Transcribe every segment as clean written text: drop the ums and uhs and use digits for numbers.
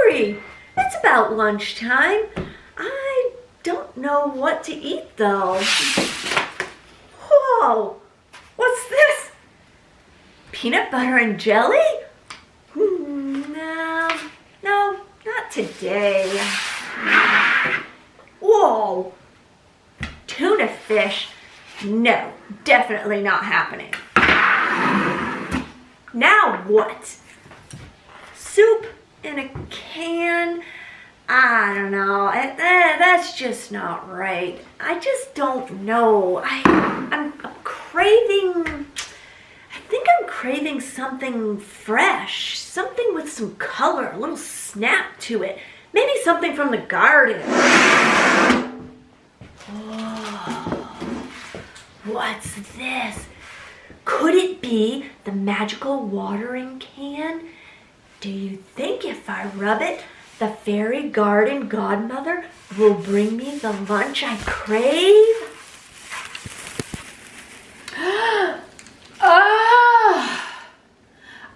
hungry. It's about lunchtime. I don't know what to eat though. Whoa, what's this? Peanut butter and jelly? No, not today. Whoa, tuna fish? No, definitely not happening. Now what? Soup in a can? I don't know. That's just not right. I just don't know. I'm craving. I think I'm craving something fresh, something with some color, a little snap to it. Maybe something from the garden. Oh, what's this? Could it be the magical watering can? Do you think if I rub it, the Fairy Garden Godmother will bring me the lunch I crave?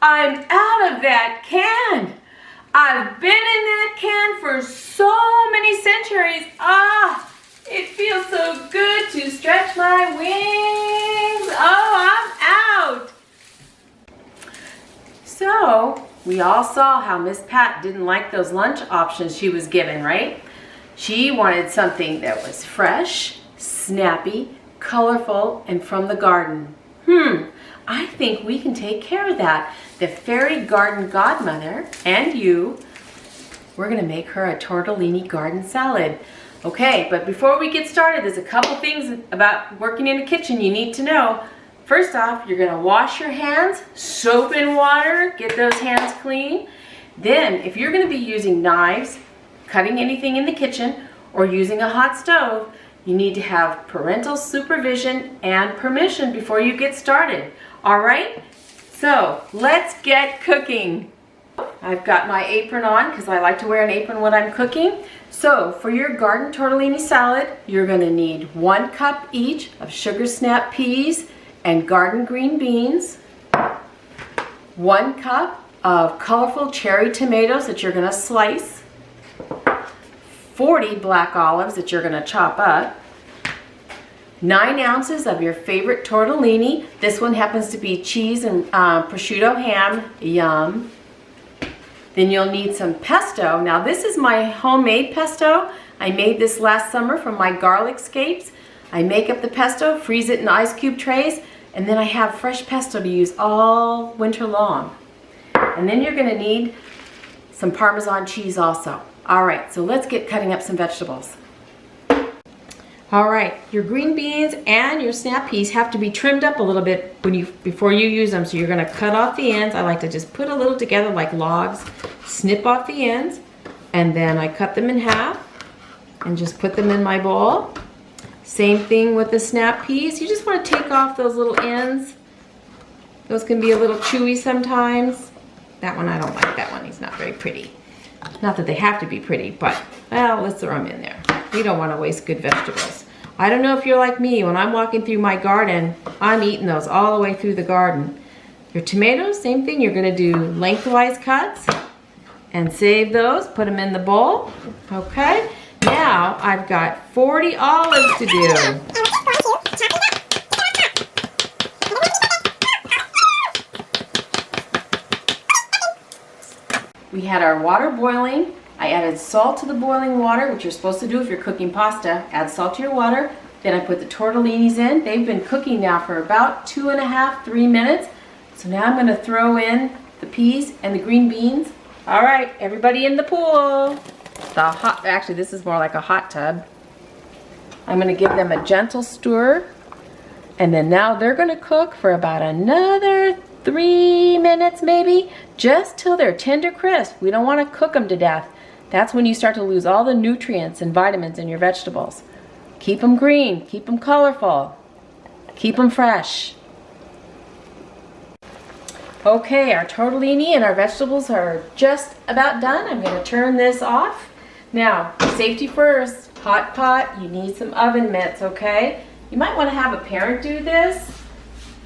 I'm out of that can. I've been in that can for so many centuries. It feels so good to stretch my wings. I'm out. So, we all saw how Miss Pat didn't like those lunch options she was given, right? She wanted something that was fresh, snappy, colorful, and from the garden. I think we can take care of that. The Fairy Garden Godmother and you, we're gonna make her a tortellini garden salad. Okay, but before we get started, there's a couple things about working in the kitchen you need to know. First off, you're gonna wash your hands, soap and water, get those hands clean. Then, if you're gonna be using knives, cutting anything in the kitchen, or using a hot stove, you need to have parental supervision and permission before you get started. All right? So, let's get cooking. I've got my apron on because I like to wear an apron when I'm cooking. So, for your garden tortellini salad, you're gonna need 1 cup each of sugar snap peas and garden green beans, 1 cup of colorful cherry tomatoes that you're gonna slice, 40 black olives that you're gonna chop up, 9 ounces of your favorite tortellini. This one happens to be cheese and prosciutto ham. Yum. Then you'll need some pesto. Now this is my homemade pesto. I made this last summer from my garlic scapes. I make up the pesto, freeze it in ice cube trays, and then I have fresh pesto to use all winter long. And then you're gonna need some Parmesan cheese also. All right, so let's get cutting up some vegetables. All right, your green beans and your snap peas have to be trimmed up a little bit before you use them. So you're gonna cut off the ends. I like to just put a little together like logs, snip off the ends, and then I cut them in half and just put them in my bowl. Same thing with the snap peas. You just wanna take off those little ends. Those can be a little chewy sometimes. That one, I don't like that one. He's not very pretty. Not that they have to be pretty, but, well, let's throw them in there. We don't want to waste good vegetables. I don't know if you're like me. When I'm walking through my garden, I'm eating those all the way through the garden. Your tomatoes, same thing. You're going to do lengthwise cuts and save those. Put them in the bowl. Okay. Now, I've got 40 olives to do. We had our water boiling. I added salt to the boiling water, which you're supposed to do if you're cooking pasta. Add salt to your water. Then I put the tortellinis in. They've been cooking now for about 2.5, 3 minutes. So now I'm gonna throw in the peas and the green beans. All right, everybody in the pool. Actually, this is more like a hot tub. I'm gonna give them a gentle stir. And then now they're gonna cook for about another 3 minutes maybe, just till they're tender crisp. We don't want to cook them to death. That's when you start to lose all the nutrients and vitamins in your vegetables. Keep them green, keep them colorful, keep them fresh. Okay, our tortellini and our vegetables are just about done. I'm going to turn this off. Now, safety first, hot pot, you need some oven mitts, okay? You might want to have a parent do this.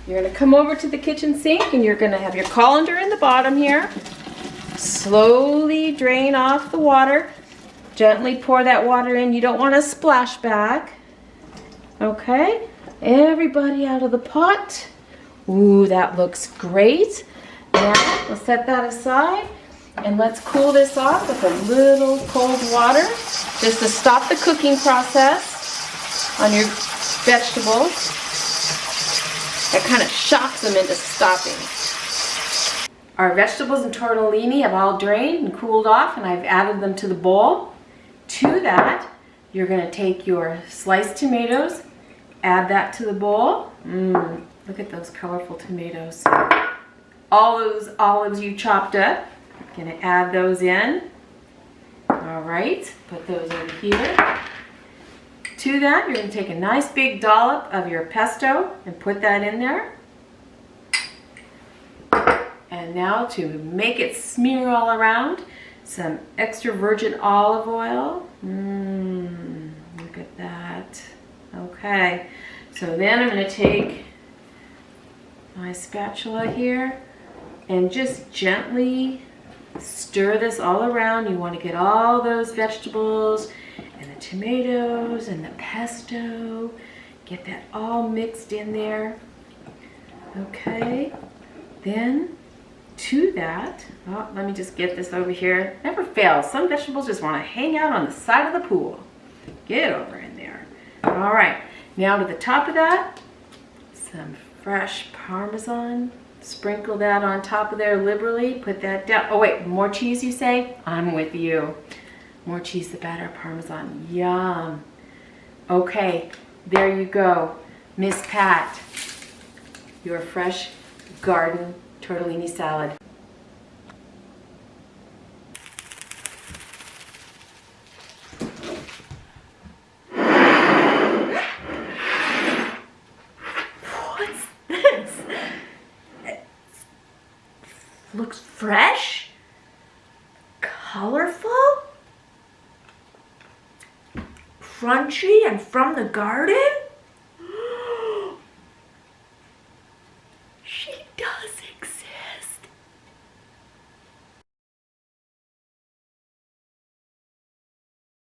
You're going to come over to the kitchen sink and you're going to have your colander in the bottom here. Slowly drain off the water. Gently pour that water in. You don't want a splashback. Okay, everybody out of the pot. Ooh, that looks great. Now, we'll set that aside and let's cool this off with a little cold water just to stop the cooking process on your vegetables. That kind of shocks them into stopping. Our vegetables and tortellini have all drained and cooled off, and I've added them to the bowl. To that, you're going to take your sliced tomatoes, add that to the bowl. Look at those colorful tomatoes. All those olives you chopped up, going to add those in. All right, put those over here. To that, you're going to take a nice big dollop of your pesto and put that in there. And now to make it smear all around, some extra virgin olive oil. Look at that. Okay, so then I'm going to take my spatula here and just gently stir this all around. You want to get all those vegetables and the tomatoes and the pesto. Get that all mixed in there. Okay, then to that, oh, let me just get this over here. Never fails. Some vegetables just want to hang out on the side of the pool. Get over in there. All right, now to the top of that, some fresh Parmesan. Sprinkle that on top of there liberally. Put that down. Oh wait, more cheese you say? I'm with you. More cheese the better. Parmesan. Yum. Okay, there you go. Miss Pat, your fresh garden tortellini salad. What's this? It looks fresh, colorful, crunchy, and from the garden?